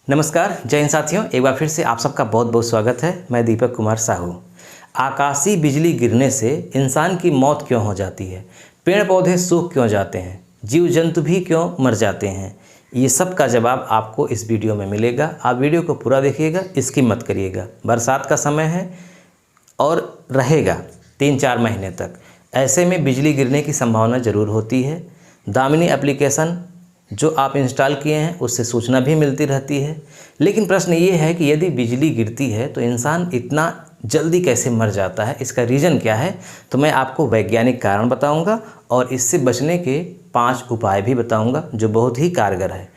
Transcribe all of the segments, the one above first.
नमस्कार, जय हिंद साथियों। एक बार फिर से आप सबका बहुत बहुत स्वागत है। मैं दीपक कुमार साहू। आकाशीय बिजली गिरने से इंसान की मौत क्यों हो जाती है, पेड़ पौधे सूख क्यों जाते हैं, जीव जंतु भी क्यों मर जाते हैं, ये सब का जवाब आपको इस वीडियो में मिलेगा। आप वीडियो को पूरा देखिएगा, स्किप मत करिएगा। बरसात का समय है और रहेगा 3-4 महीने तक। ऐसे में बिजली गिरने की संभावना ज़रूर होती है। दामिनी एप्लीकेशन जो आप इंस्टॉल किए हैं उससे सूचना भी मिलती रहती है। लेकिन प्रश्न ये है कि यदि बिजली गिरती है तो इंसान इतना जल्दी कैसे मर जाता है, इसका रीज़न क्या है? तो मैं आपको वैज्ञानिक कारण बताऊंगा और इससे बचने के 5 उपाय भी बताऊंगा जो बहुत ही कारगर है।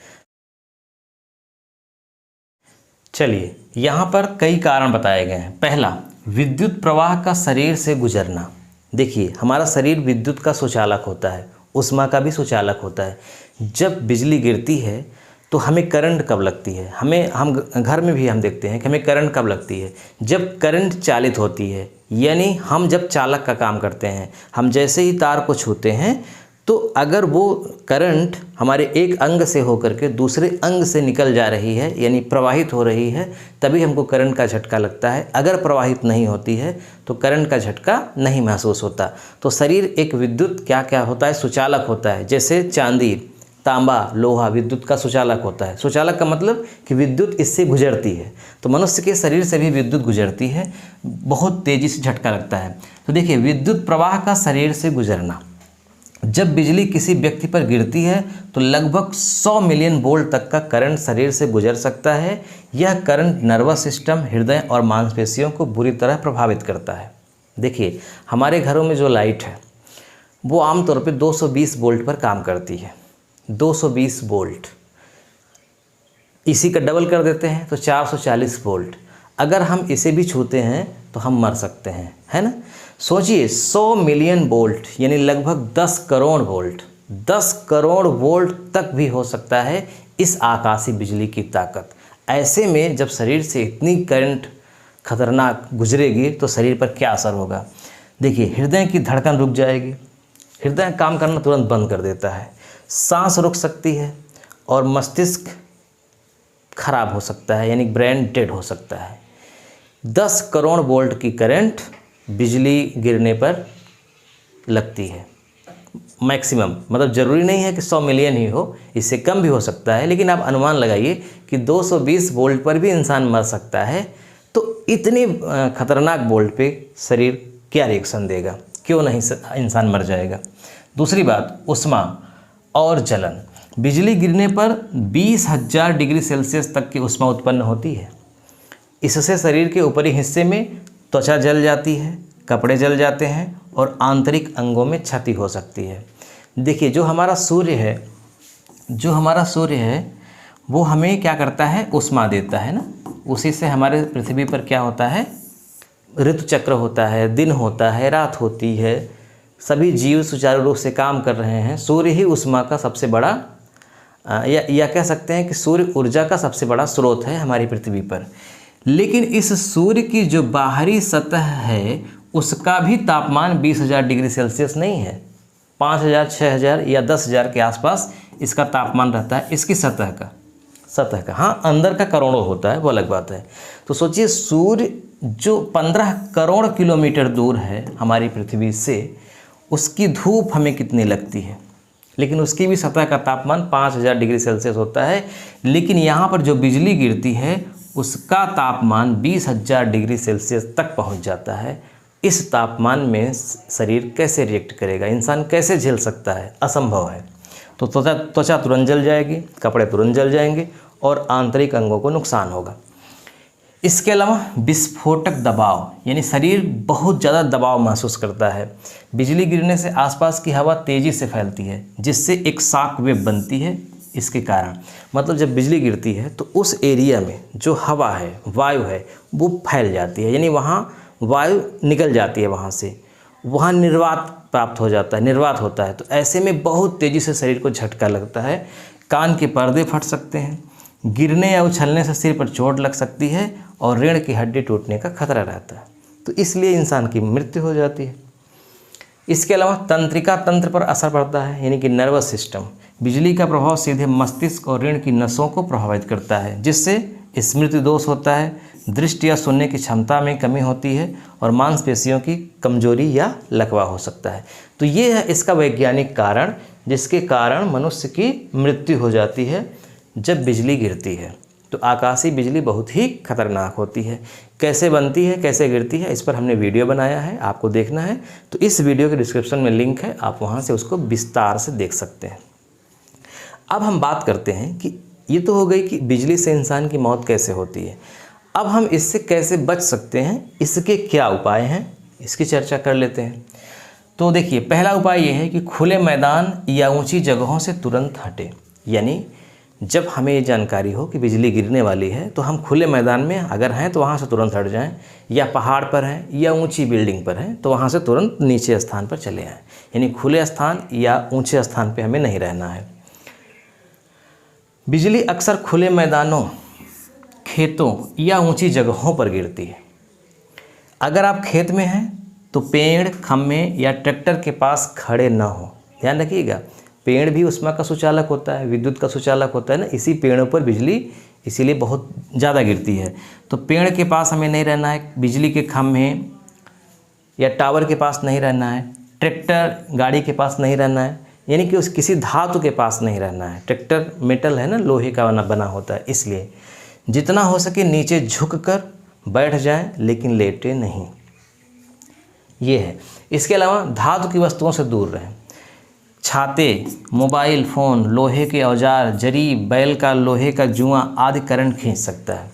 चलिए, यहाँ पर कई कारण बताए गए हैं। पहला, विद्युत प्रवाह का शरीर से गुजरना। देखिए, हमारा शरीर विद्युत का सुचालक होता है, ऊष्मा का भी सुचालक होता है। जब बिजली गिरती है तो हमें करंट कब लगती है, हम घर में भी हम देखते हैं कि हमें करंट कब लगती है, जब करंट चालित होती है। यानी हम जब चालक का काम करते हैं, हम जैसे ही तार को छूते हैं तो अगर वो करंट हमारे एक अंग से होकर के दूसरे अंग से निकल जा रही है, यानी प्रवाहित हो रही है, तभी हमको करंट का झटका लगता है। अगर प्रवाहित नहीं होती है तो करंट का झटका नहीं महसूस होता। तो शरीर एक विद्युत क्या होता है, सुचालक होता है। जैसे चांदी, तांबा, लोहा विद्युत का सुचालक होता है। सुचालक का मतलब कि विद्युत इससे गुजरती है। तो मनुष्य के शरीर से भी विद्युत गुजरती है, बहुत तेज़ी से झटका लगता है। तो देखिए, विद्युत प्रवाह का शरीर से गुजरना। जब बिजली किसी व्यक्ति पर गिरती है तो लगभग 100 मिलियन वोल्ट तक का करंट शरीर से गुजर सकता है। यह करंट नर्वस सिस्टम, हृदय और मांसपेशियों को बुरी तरह प्रभावित करता है। देखिए, हमारे घरों में जो लाइट है वो आमतौर पे 220 वोल्ट पर काम करती है। 220 वोल्ट, इसी का डबल कर देते हैं तो 440 वोल्ट। अगर हम इसे भी छूते हैं तो हम मर सकते हैं, है ना। सोचिए, 100 मिलियन वोल्ट यानी लगभग 10 करोड़ वोल्ट, 10 करोड़ वोल्ट तक भी हो सकता है इस आकाशीय बिजली की ताकत। ऐसे में जब शरीर से इतनी करंट खतरनाक गुजरेगी तो शरीर पर क्या असर होगा? देखिए, हृदय की धड़कन रुक जाएगी, हृदय काम करना तुरंत बंद कर देता है, सांस रुक सकती है और मस्तिष्क खराब हो सकता है, यानी ब्रेन डेड हो सकता है। 10 करोड़ वोल्ट की करंट बिजली गिरने पर लगती है मैक्सिमम। मतलब ज़रूरी नहीं है कि 100 मिलियन ही हो, इससे कम भी हो सकता है। लेकिन आप अनुमान लगाइए कि 220 वोल्ट पर भी इंसान मर सकता है। तो इतने खतरनाक वोल्ट पे शरीर क्या रिएक्शन देगा, क्यों नहीं इंसान मर जाएगा। दूसरी बात, ऊष्मा और जलन। बिजली गिरने पर 20,000 डिग्री सेल्सियस तक की ऊष्मा उत्पन्न होती है। इससे शरीर के ऊपरी हिस्से में त्वचा जल जाती है, कपड़े जल जाते हैं और आंतरिक अंगों में क्षति हो सकती है। देखिए, जो हमारा सूर्य है वो हमें क्या करता है, ऊष्मा देता है ना। उसी से हमारे पृथ्वी पर क्या होता है, ऋतु चक्र होता है, दिन होता है, रात होती है, सभी जीव सुचारू रूप से काम कर रहे हैं। सूर्य ही ऊष्मा का सबसे बड़ा या कह सकते हैं कि सूर्य ऊर्जा का सबसे बड़ा स्रोत है हमारी पृथ्वी पर। लेकिन इस सूर्य की जो बाहरी सतह है उसका भी तापमान 20,000 डिग्री सेल्सियस नहीं है। 5,000, 6,000 या 10,000 के आसपास इसका तापमान रहता है, इसकी सतह का। हाँ, अंदर का करोड़ों होता है, वो अलग बात है। तो सोचिए, सूर्य जो 15 करोड़ किलोमीटर दूर है हमारी पृथ्वी से, उसकी धूप हमें कितनी लगती है, लेकिन उसकी भी सतह का तापमान 5,000 डिग्री सेल्सियस होता है। लेकिन यहाँ पर जो बिजली गिरती है उसका तापमान 20,000 डिग्री सेल्सियस तक पहुँच जाता है। इस तापमान में शरीर कैसे रिएक्ट करेगा, इंसान कैसे झेल सकता है? असंभव है। तो त्वचा तुरंत जल जाएगी, कपड़े तुरंत जल जाएंगे और आंतरिक अंगों को नुकसान होगा। इसके अलावा विस्फोटक दबाव, यानी शरीर बहुत ज़्यादा दबाव महसूस करता है। बिजली गिरने से आसपास की हवा तेज़ी से फैलती है, जिससे एक शॉक वेव बनती है। इसके कारण मतलब जब बिजली गिरती है तो उस एरिया में जो हवा है, वायु है, वो फैल जाती है, यानी वहाँ वायु निकल जाती है, वहाँ से वहाँ निर्वात प्राप्त हो जाता है, निर्वात होता है। तो ऐसे में बहुत तेज़ी से शरीर को झटका लगता है, कान के पर्दे फट सकते हैं, गिरने या उछलने से सिर पर चोट लग सकती है और रीढ़ की हड्डी टूटने का खतरा रहता है। तो इसलिए इंसान की मृत्यु हो जाती है। इसके अलावा तंत्रिका तंत्र पर असर पड़ता है, यानी कि नर्वस सिस्टम। बिजली का प्रभाव सीधे मस्तिष्क और रीढ़ की नसों को प्रभावित करता है, जिससे स्मृति दोष होता है, दृष्टि या सुनने की क्षमता में कमी होती है और मांसपेशियों की कमजोरी या लकवा हो सकता है। तो ये है इसका वैज्ञानिक कारण, जिसके कारण मनुष्य की मृत्यु हो जाती है जब बिजली गिरती है। तो आकाशीय बिजली बहुत ही खतरनाक होती है। कैसे बनती है, कैसे गिरती है, इस पर हमने वीडियो बनाया है, आपको देखना है तो इस वीडियो के डिस्क्रिप्शन में लिंक है, आप वहाँ से उसको विस्तार से देख सकते हैं। अब हम बात करते हैं कि ये तो हो गई कि बिजली से इंसान की मौत कैसे होती है। अब हम इससे कैसे बच सकते हैं, इसके क्या उपाय हैं, इसकी चर्चा कर लेते हैं। तो देखिए, पहला उपाय ये है कि खुले मैदान या ऊंची जगहों से तुरंत हटें। यानी जब हमें ये जानकारी हो कि बिजली गिरने वाली है तो हम खुले मैदान में अगर हैं तो वहाँ से तुरंत हट जाएं, या पहाड़ पर हैं या ऊंची बिल्डिंग पर हैं तो वहाँ से तुरंत नीचे स्थान पर चले आएँ। यानी खुले स्थान या ऊंचे स्थान पर हमें नहीं रहना है। बिजली अक्सर खुले मैदानों, खेतों या ऊंची जगहों पर गिरती है। अगर आप खेत में हैं तो पेड़, खम्भे या ट्रैक्टर के पास खड़े ना हो। ध्यान रखिएगा, पेड़ भी ऊष्मा का सुचालक होता है, विद्युत का सुचालक होता है ना, इसी पेड़ों पर बिजली इसीलिए बहुत ज़्यादा गिरती है। तो पेड़ के पास हमें नहीं रहना है, बिजली के खम्भे या टावर के पास नहीं रहना है, ट्रैक्टर गाड़ी के पास नहीं रहना है, यानी कि उस किसी धातु के पास नहीं रहना है। ट्रैक्टर मेटल है ना, लोहे का बना होता है, इसलिए जितना हो सके नीचे झुककर बैठ जाएं, लेकिन लेटे नहीं। ये है। इसके अलावा धातु की वस्तुओं से दूर रहें। छाते, मोबाइल फ़ोन, लोहे के औजार, जरी, बैल का लोहे का जुआ आदि करंट खींच सकता है।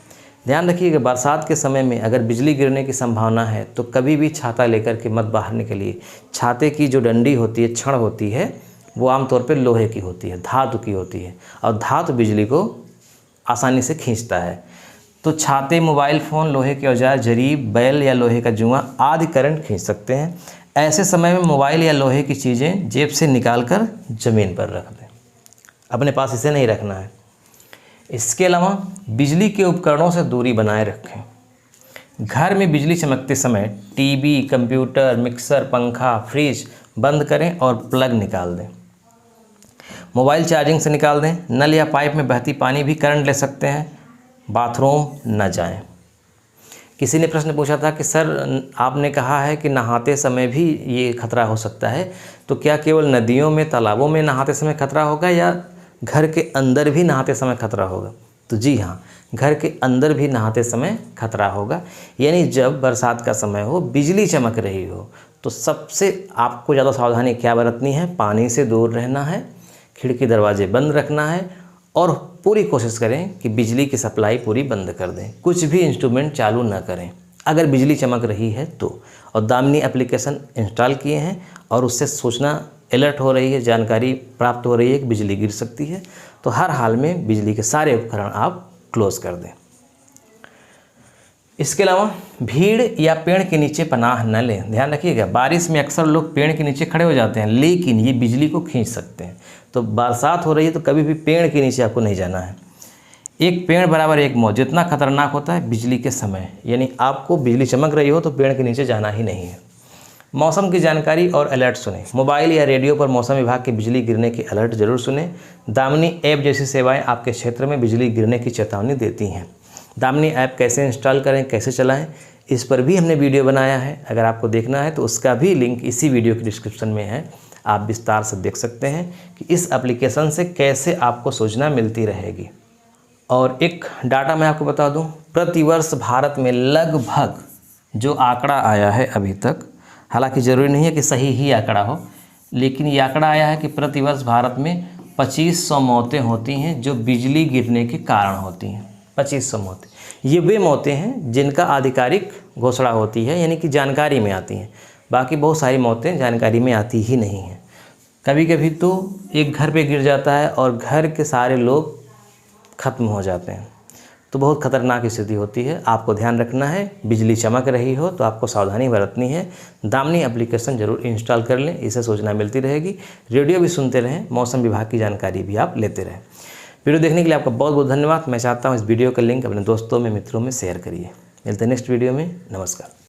ध्यान रखिएगा, बरसात के समय में अगर बिजली गिरने की संभावना है तो कभी भी छाता लेकर के मत बाहर निकलिए। छाते की जो डंडी होती है, छड़ होती है, वो आमतौर पर लोहे की होती है, धातु की होती है, और धातु बिजली को आसानी से खींचता है। तो छाते, मोबाइल फ़ोन, लोहे के औजार, जरी, बैल या लोहे का जुआ आदि करंट खींच सकते हैं। ऐसे समय में मोबाइल या लोहे की चीज़ें जेब से निकालकर ज़मीन पर रख दें, अपने पास इसे नहीं रखना है। इसके अलावा बिजली के उपकरणों से दूरी बनाए रखें। घर में बिजली चमकते समय टीवी, कंप्यूटर, मिक्सर, पंखा, फ्रिज बंद करें और प्लग निकाल दें। मोबाइल चार्जिंग से निकाल दें। नल या पाइप में बहती पानी भी करंट ले सकते हैं। बाथरूम न जाएं। किसी ने प्रश्न पूछा था कि सर, आपने कहा है कि नहाते समय भी ये खतरा हो सकता है, तो क्या केवल नदियों में, तालाबों में नहाते समय खतरा होगा या घर के अंदर भी नहाते समय खतरा होगा? तो जी हाँ, घर के अंदर भी नहाते समय खतरा होगा। यानी जब बरसात का समय हो, बिजली चमक रही हो, तो सबसे आपको ज़्यादा सावधानी क्या बरतनी है? पानी से दूर रहना है, खिड़की दरवाजे बंद रखना है और पूरी कोशिश करें कि बिजली की सप्लाई पूरी बंद कर दें। कुछ भी इंस्ट्रूमेंट चालू ना करें अगर बिजली चमक रही है तो। और दामिनी एप्लीकेशन इंस्टॉल किए हैं और उससे सूचना अलर्ट हो रही है, जानकारी प्राप्त हो रही है कि बिजली गिर सकती है। तो हर हाल में बिजली के सारे उपकरण आप क्लोज कर दें। इसके अलावा भीड़ या पेड़ के नीचे पनाह न लें। ध्यान रखिएगा, बारिश में अक्सर लोग पेड़ के नीचे खड़े हो जाते हैं, लेकिन ये बिजली को खींच सकते हैं। तो बरसात हो रही है तो कभी भी पेड़ के नीचे आपको नहीं जाना है। एक पेड़ बराबर एक मौत जितना खतरनाक होता है बिजली के समय, यानी आपको बिजली चमक रही हो तो पेड़ के नीचे जाना ही नहीं है। मौसम की जानकारी और अलर्ट सुनें। मोबाइल या रेडियो पर मौसम विभाग के बिजली गिरने के अलर्ट जरूर सुनें। दामिनी ऐप जैसी सेवाएं आपके क्षेत्र में बिजली गिरने की चेतावनी देती हैं। दामिनी ऐप कैसे इंस्टॉल करें, कैसे चलाएं, इस पर भी हमने वीडियो बनाया है। अगर आपको देखना है तो उसका भी लिंक इसी वीडियो के डिस्क्रिप्शन में है, आप विस्तार से देख सकते हैं कि इस एप्लीकेशन से कैसे आपको सूचना मिलती रहेगी। और एक डाटा मैं आपको बता दूं, प्रतिवर्ष भारत में लगभग जो आंकड़ा आया है अभी तक, हालांकि ज़रूरी नहीं है कि सही ही आंकड़ा हो, लेकिन ये आंकड़ा आया है कि प्रतिवर्ष भारत में 2500 मौतें होती हैं जो बिजली गिरने के कारण होती हैं। 2500 मौतें, ये वे मौतें हैं जिनका आधिकारिक घोषणा होती है, यानी कि जानकारी में आती हैं। बाकी बहुत सारी मौतें जानकारी में आती ही नहीं हैं। कभी कभी तो एक घर पे गिर जाता है और घर के सारे लोग ख़त्म हो जाते हैं, तो बहुत ख़तरनाक स्थिति होती है। आपको ध्यान रखना है, बिजली चमक रही हो तो आपको सावधानी बरतनी है। दामिनी एप्लीकेशन ज़रूर इंस्टॉल कर लें, इससे सूचना मिलती रहेगी। रेडियो भी सुनते रहें, मौसम विभाग की जानकारी भी आप लेते रहें। वीडियो देखने के लिए आपका बहुत बहुत धन्यवाद। मैं चाहता हूँ इस वीडियो का लिंक अपने दोस्तों में, मित्रों में शेयर करिए। मिलते हैं नेक्स्ट वीडियो में। नमस्कार।